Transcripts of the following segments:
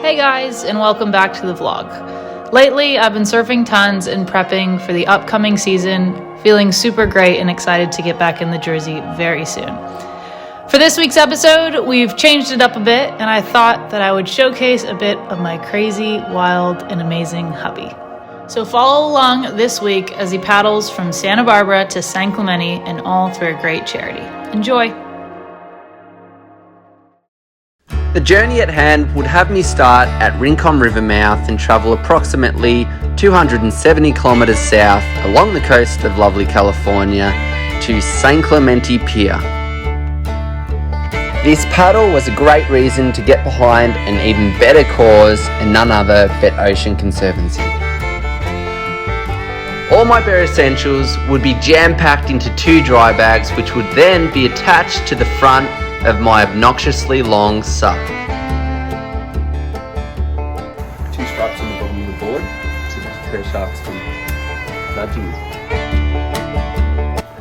Hey guys, and welcome back to the vlog. Lately, I've been surfing tons and prepping for the upcoming season, feeling super great and excited to get back in the Jersey very soon. For this week's episode, we've changed it up a bit, and I thought that I would showcase a bit of my crazy, wild, and amazing hubby. So follow along this week as he paddles from Santa Barbara to San Clemente, and all through a great charity. Enjoy! The journey at hand would have me start at Rincon River mouth and travel approximately 270 kilometres south along the coast of lovely California to San Clemente Pier. This paddle was a great reason to get behind an even better cause and none other but Ocean Conservancy. All my bare essentials would be jam-packed into 2 dry bags, which would then be attached to the front of my obnoxiously long sup. 2 straps on the bottom of the board to deter sharks from nudging me.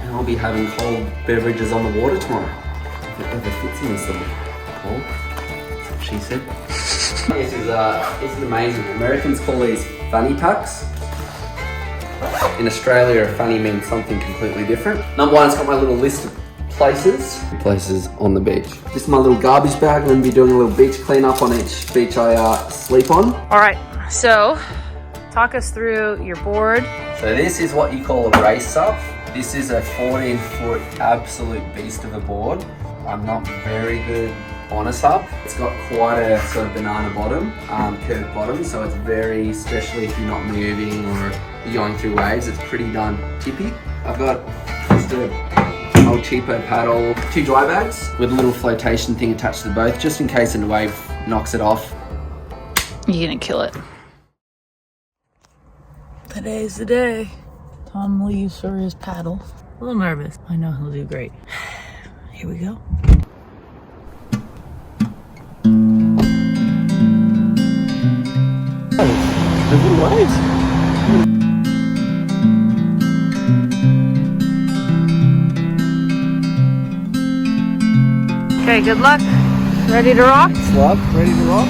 And I'll be having cold beverages on the water tomorrow. If it ever fits in this little hole. That's what she said. This is amazing. Americans call these fanny packs. In Australia, a fanny means something completely different. Number 1, it's got my little list of places on the beach. This is my little garbage bag. I'm going to be doing a little beach cleanup on each beach I sleep on. All right, so talk us through your board. So this is what you call a race sup. This is a 14-foot absolute beast of a board. I'm not very good on a sup. It's got quite a sort of banana bottom, curved bottom, so it's very, especially if you're not moving or you're going through waves, it's pretty darn tippy. I've got just a old cheapo paddle, 2 dry bags with a little flotation thing attached to both, just in case a wave knocks it off. You're gonna kill it. Today's the day. Tom leaves for his paddle. A little nervous. I know he'll do great. Here we go. The little waves. Okay, good luck. Ready to rock? Slug, ready to rock.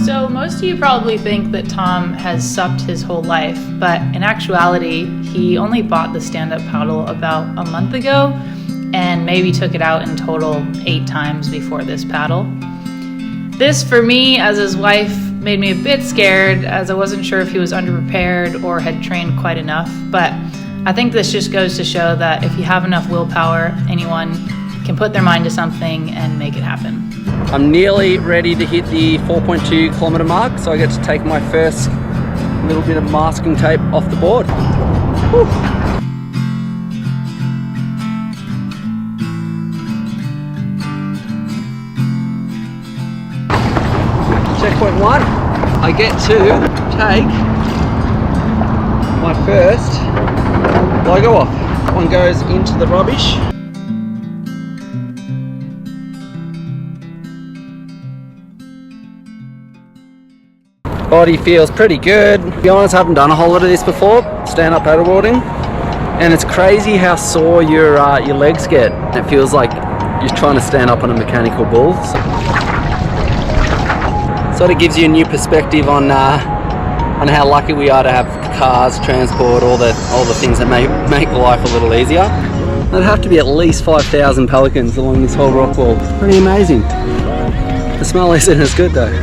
So most of you probably think that Tom has supped his whole life, but in actuality, he only bought the stand-up paddle about a month ago and maybe took it out in total 8 times before this paddle. This, for me, as his wife, made me a bit scared as I wasn't sure if he was underprepared or had trained quite enough, but I think this just goes to show that if you have enough willpower, anyone can put their mind to something and make it happen. I'm nearly ready to hit the 4.2 kilometre mark, so I get to take my first little bit of masking tape off the board. Whew. Checkpoint 1, I get to take my first logo off. That one goes into the rubbish. Body feels pretty good. To be honest, I haven't done a whole lot of this before, stand-up paddleboarding, and it's crazy how sore your legs get. It feels like you're trying to stand up on a mechanical bull. Sort of gives you a new perspective on how lucky we are to have cars, transport, all the things that make life a little easier. There'd have to be at least 5,000 pelicans along this whole rock wall. It's pretty amazing. The smell isn't as good though.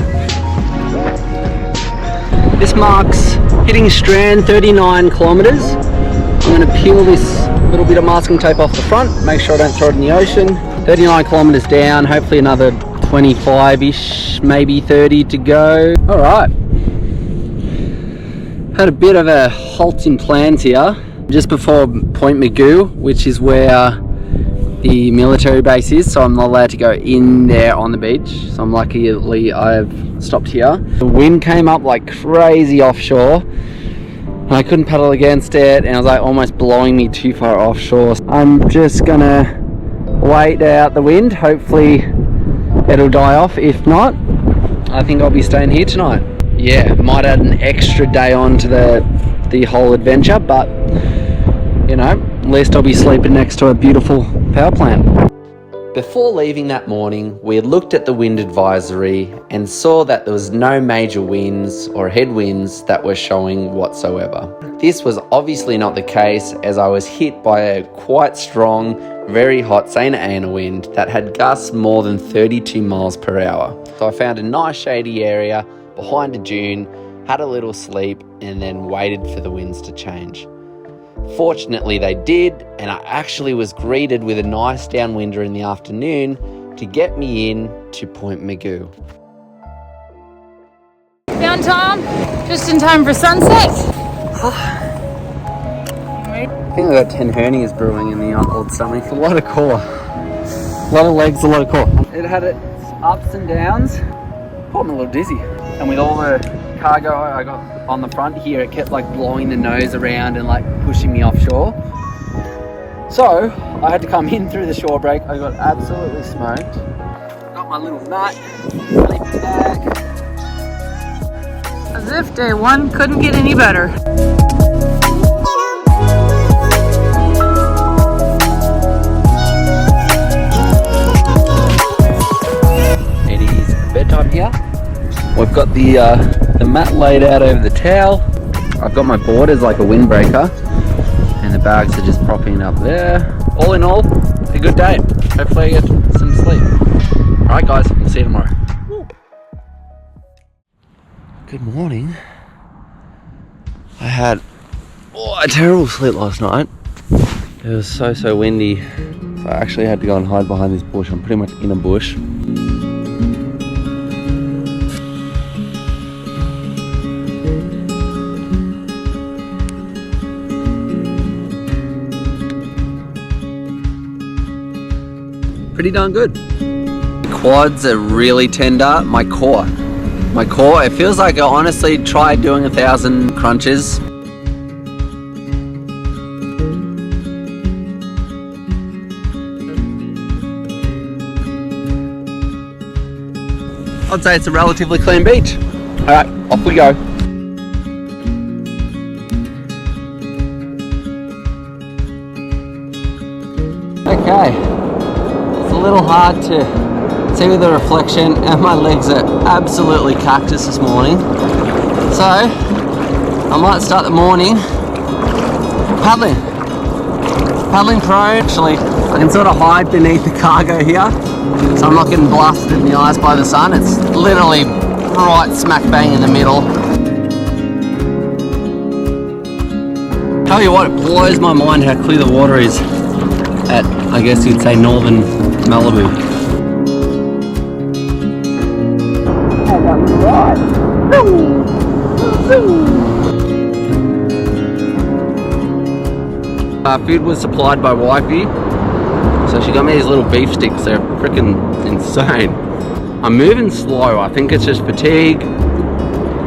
This marks hitting strand 39 kilometres. I'm going to peel this little bit of masking tape off the front, make sure I don't throw it in the ocean. 39 kilometres down, hopefully another 25-ish, maybe 30 to go. All right. Had a bit of a halt in plans here, just before Point Magoo, which is where the military base is, so I'm not allowed to go in there on the beach. So I'm luckily I've stopped here. The wind came up like crazy offshore and I couldn't paddle against it, and it was like almost blowing me too far offshore. I'm just gonna wait out the wind. Hopefully it'll die off. If not, I think I'll be staying here tonight. Yeah, might add an extra day on to the whole adventure, but you know, at least I'll be sleeping next to a beautiful power plant. Before leaving that morning, we had looked at the wind advisory and saw that there was no major winds or headwinds that were showing whatsoever. This was obviously not the case, as I was hit by a quite strong, very hot Santa Ana wind that had gusts more than 32 miles per hour. So I found a nice shady area behind a dune, had a little sleep, and then waited for the winds to change. Fortunately they did, and I actually was greeted with a nice downwinder in the afternoon to get me in to Point Magoo. Found Tom just in time for sunset. I think I've got 10 hernias brewing in the old stomach. A lot of core. A lot of legs, a lot of core. It had its ups and downs. Got me a little dizzy. And with all the cargo I got on the front here, it kept like blowing the nose around and like pushing me offshore. So I had to come in through the shore break. I got absolutely smoked. Got my little nut, sleeping bag. As if day one couldn't get any better. It is bedtime here. We've got the mat laid out over the towel. I've got my board as like a windbreaker, and the bags are just propping up there. All in all, a good day. Hopefully I get some sleep. Alright guys, we'll see you tomorrow. Good morning. I had a terrible sleep last night. It was so windy, so I actually had to go and hide behind this bush. I'm pretty much in a bush. Pretty darn good. Quads are really tender. My core, it feels like I honestly tried doing 1,000 crunches. I'd say it's a relatively clean beach. Alright, off we go. Okay. A little hard to see with the reflection, and my legs are absolutely cactus this morning, so I might start the morning paddling prone. Actually, I can sort of hide beneath the cargo here, so I'm not getting blasted in the eyes by the sun. It's literally right smack bang in the middle. Tell you what, it blows my mind how clear the water is at, I guess you'd say, northern Malibu. Food was supplied by wifey, so she got me these little beef sticks. They're freaking insane. I'm moving slow. I think it's just fatigue.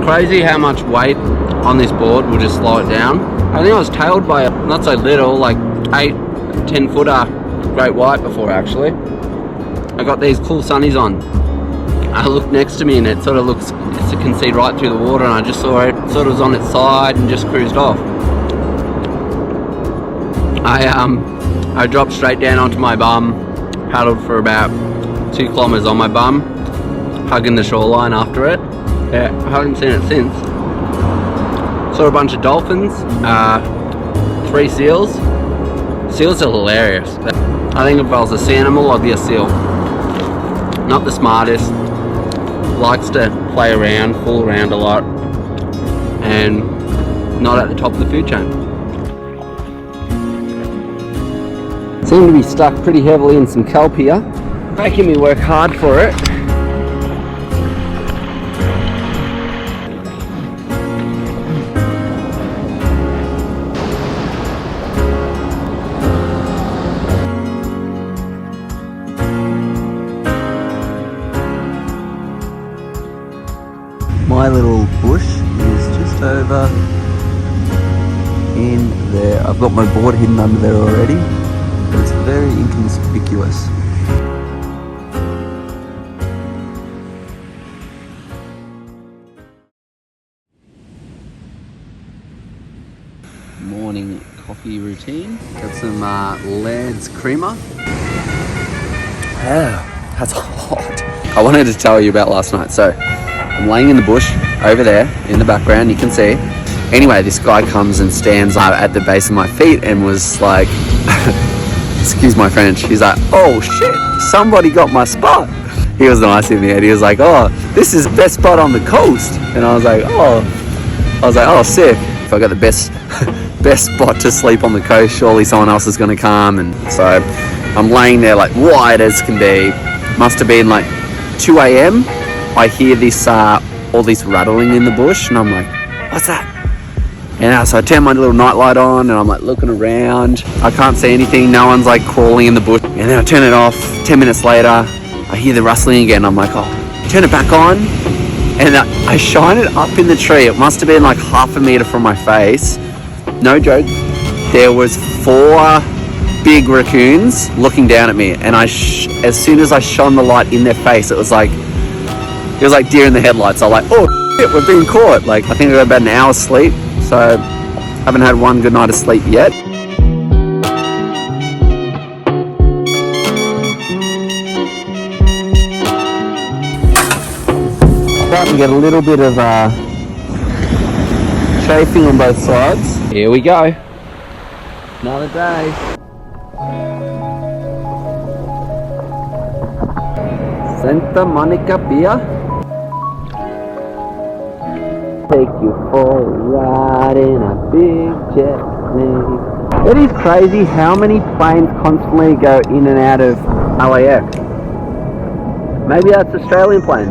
Crazy how much weight on this board will just slow it down. I think I was tailed by a not so little, like 8-10 footer great white before actually. I got these cool sunnies on. I looked next to me and it sort of looks, it can see right through the water, and I just saw it sort of was on its side and just cruised off. I dropped straight down onto my bum, paddled for about 2 kilometers on my bum, hugging the shoreline after it. Yeah, I haven't seen it since. Saw a bunch of dolphins, 3 seals. Seals are hilarious. I think if I was a sea animal, I'd be a seal. Not the smartest, likes to play around, fool around a lot, and not at the top of the food chain. Seem to be stuck pretty heavily in some kelp here, making me work hard for it. My little bush is just over in there. I've got my board hidden under there already, but it's very inconspicuous. Morning coffee routine. Got some Laird's creamer. hell, that's hot. I wanted to tell you about last night. So I'm laying in the bush over there in the background, you can see. Anyway, this guy comes and stands at the base of my feet and was like, excuse my French, he's like, oh shit, somebody got my spot. He was nice in the end. He was like, oh, this is the best spot on the coast. And I was like, oh, sick. If I got the best spot to sleep on the coast, surely someone else is going to come. And so I'm laying there like wide as can be. Must have been like 2 a.m. I hear this, all this rattling in the bush, and I'm like, what's that? And so I turn my little nightlight on, and I'm like looking around. I can't see anything. No one's like crawling in the bush. And then I turn it off. 10 minutes later, I hear the rustling again. I'm like, oh, turn it back on. And I shine it up in the tree. It must have been like half a meter from my face. No joke. There was 4 big raccoons looking down at me. And as soon as I shone the light in their face, it was like deer in the headlights. I was like, oh shit, we're being caught. Like, I think I got about an hour's sleep. So haven't had one good night of sleep yet. Starting to get a little bit of chafing on both sides. Here we go. Another day. Santa Monica beer. Take you for a ride in a big jet plane. It is crazy how many planes constantly go in and out of LAX. Maybe that's Australian plane,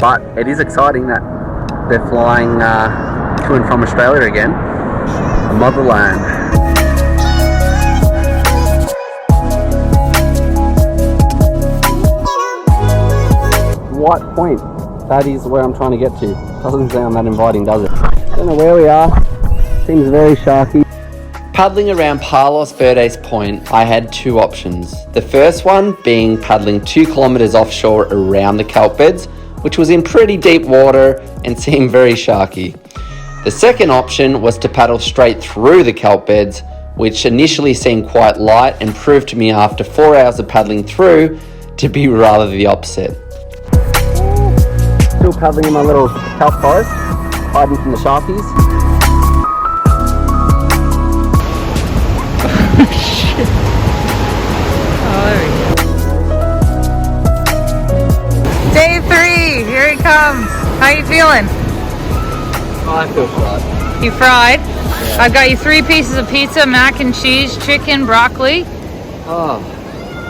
but it is exciting that they're flying to and from Australia again, the motherland. What point? That is where I'm trying to get to. Doesn't sound that inviting, does it? Don't know where we are. Seems very sharky. Paddling around Palos Verdes Point, I had 2 options. The first one being paddling 2 kilometers offshore around the kelp beds, which was in pretty deep water and seemed very sharky. The second option was to paddle straight through the kelp beds, which initially seemed quite light and proved to me after 4 hours of paddling through to be rather the opposite. Still paddling in my little kelp forest, hiding from the sharkies. Shit. Oh, there we go. Day 3, here he comes. How you feeling? Oh, I feel fried. You fried? Yeah. I've got you 3 pieces of pizza, mac and cheese, chicken, broccoli. Oh,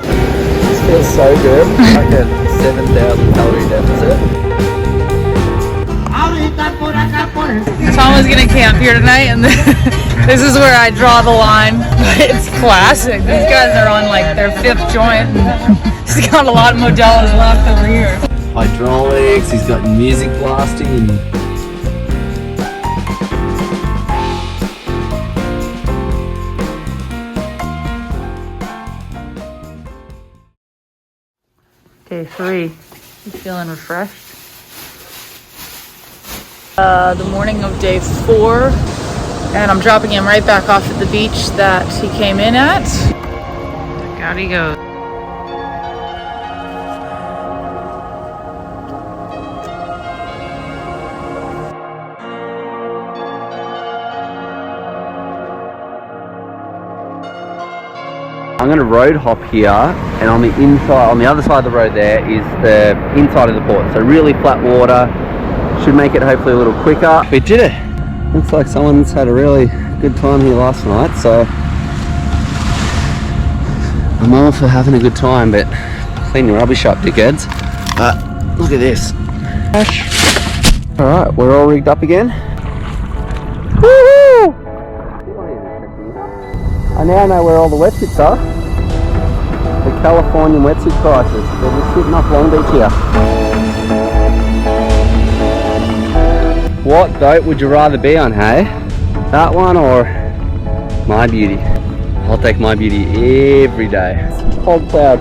this feels so good. Like a 7,000 calorie deficit. Tom was gonna camp here tonight, and this is where I draw the line. It's classic. These guys are on like their 5th joint, and he's got a lot of Modelo's left over here. Hydraulics, he's got music blasting. Day 3. You feeling refreshed? The morning of day 4, and I'm dropping him right back off at the beach that he came in at. Out he goes. I'm going to road hop here, and on the other side of the road there is the inside of the port. So really flat water. Should make it hopefully a little quicker. We did it. Looks like someone's had a really good time here last night, so I'm all for having a good time, but clean your rubbish up, dickheads. Look at this. Alright, we're all rigged up again. Woohoo! I now know where all the wetsuits are. The Californian wetsuit crisis. They're just sitting off Long Beach here. What boat would you rather be on, hey? That one or my beauty? I'll take my beauty every day. This cold cloud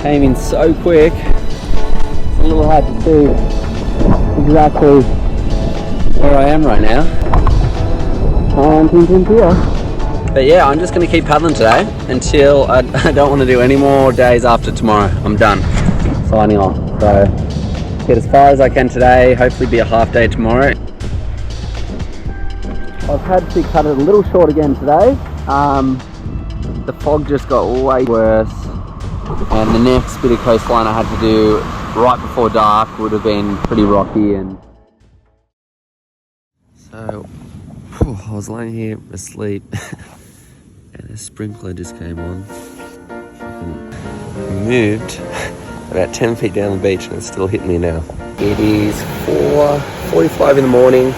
came in so quick. It's a little hard to see exactly where I am right now. And here. But yeah, I'm just going to keep paddling today until I don't want to do any more days after tomorrow. I'm done. Signing off. So get as far as I can today, hopefully be a half day tomorrow. I've had to cut it a little short again today. The fog just got way worse, and the next bit of coastline I had to do right before dark would have been pretty rocky. And so I was laying here asleep and a sprinkler just came on. Moved about 10 feet down the beach and it's still hitting me now. It is 4:45 in the morning.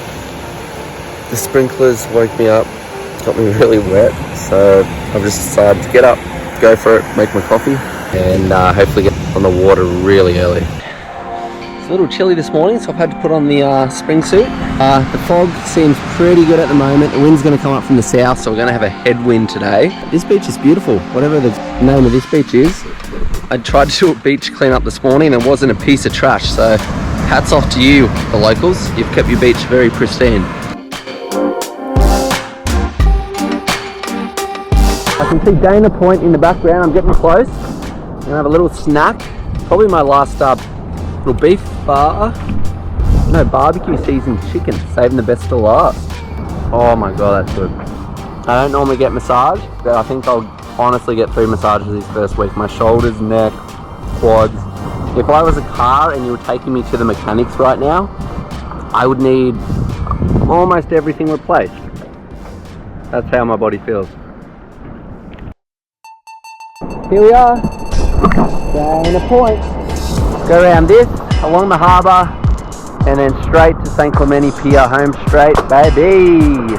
The sprinklers woke me up, got me really wet, so I've just decided to get up, go for it, make my coffee, and hopefully get on the water really early. It's a little chilly this morning, so I've had to put on the spring suit. The fog seems pretty good at the moment. The wind's going to come up from the south, so we're going to have a headwind today. This beach is beautiful, whatever the name of this beach is. I tried to do a beach cleanup this morning and it wasn't a piece of trash, so hats off to you, the locals. You've kept your beach very pristine. I can see Dana Point in the background. I'm getting close. I'm gonna have a little snack. Probably my last little beef barbecue seasoned chicken. Saving the best to last. Oh my god, that's good. I don't normally get massage, but I think I'll honestly get 3 massages this first week. My shoulders, neck, quads. If I was a car and you were taking me to the mechanics right now, I would need almost everything replaced. That's how my body feels. Here we are, Dana Point. Go around this, along the harbour, and then straight to St. Clemente Pier, home straight, baby.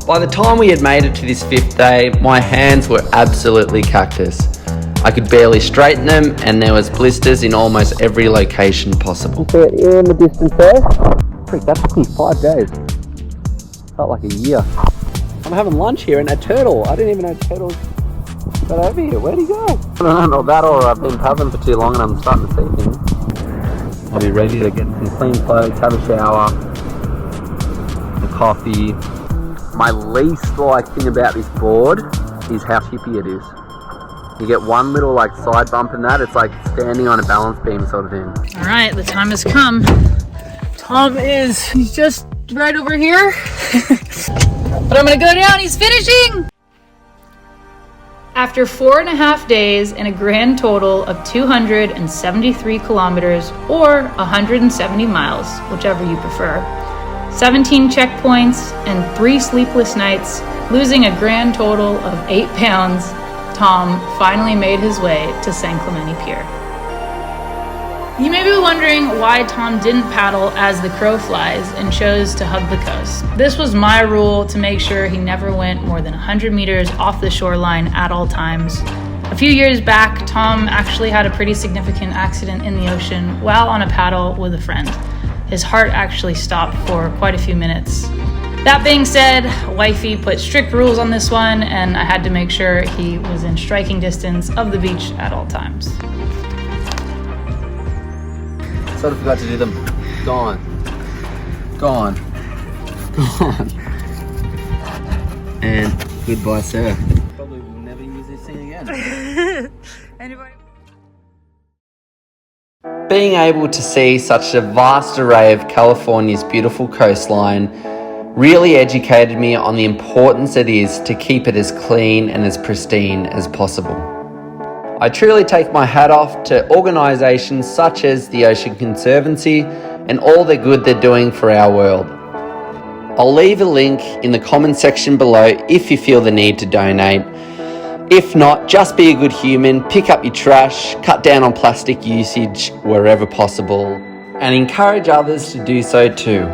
By the time we had made it to this 5th day, my hands were absolutely cactus. I could barely straighten them, and there was blisters in almost every location possible. See it here in the distance there? Freak, that took me 5 days. Felt like a year. I'm having lunch here and a turtle. I didn't even know turtles got over here. Where'd he go? I don't know that, or I've been paddling for too long and I'm starting to see things. I'll be ready to get some clean clothes, have a shower, a coffee. My least like thing about this board is how hippie it is. You get one little like side bump in that, it's like standing on a balance beam sort of thing. All right, the time has come. He's just right over here. But I'm gonna go down, he's finishing! After 4.5 days and a grand total of 273 kilometers or 170 miles, whichever you prefer, 17 checkpoints and 3 sleepless nights, losing a grand total of 8 pounds, Tom finally made his way to St. Clemente Pier. You may be wondering why Tom didn't paddle as the crow flies and chose to hug the coast. This was my rule to make sure he never went more than 100 meters off the shoreline at all times. A few years back, Tom actually had a pretty significant accident in the ocean while on a paddle with a friend. His heart actually stopped for quite a few minutes. That being said, wifey put strict rules on this one, and I had to make sure he was in striking distance of the beach at all times. Sort of forgot to do them. Gone. And goodbye, sir. Probably will never use this thing again. Anybody? Being able to see such a vast array of California's beautiful coastline really educated me on the importance it is to keep it as clean and as pristine as possible. I truly take my hat off to organisations such as the Ocean Conservancy and all the good they're doing for our world. I'll leave a link in the comment section below if you feel the need to donate. If not, just be a good human, pick up your trash, cut down on plastic usage wherever possible, and encourage others to do so too.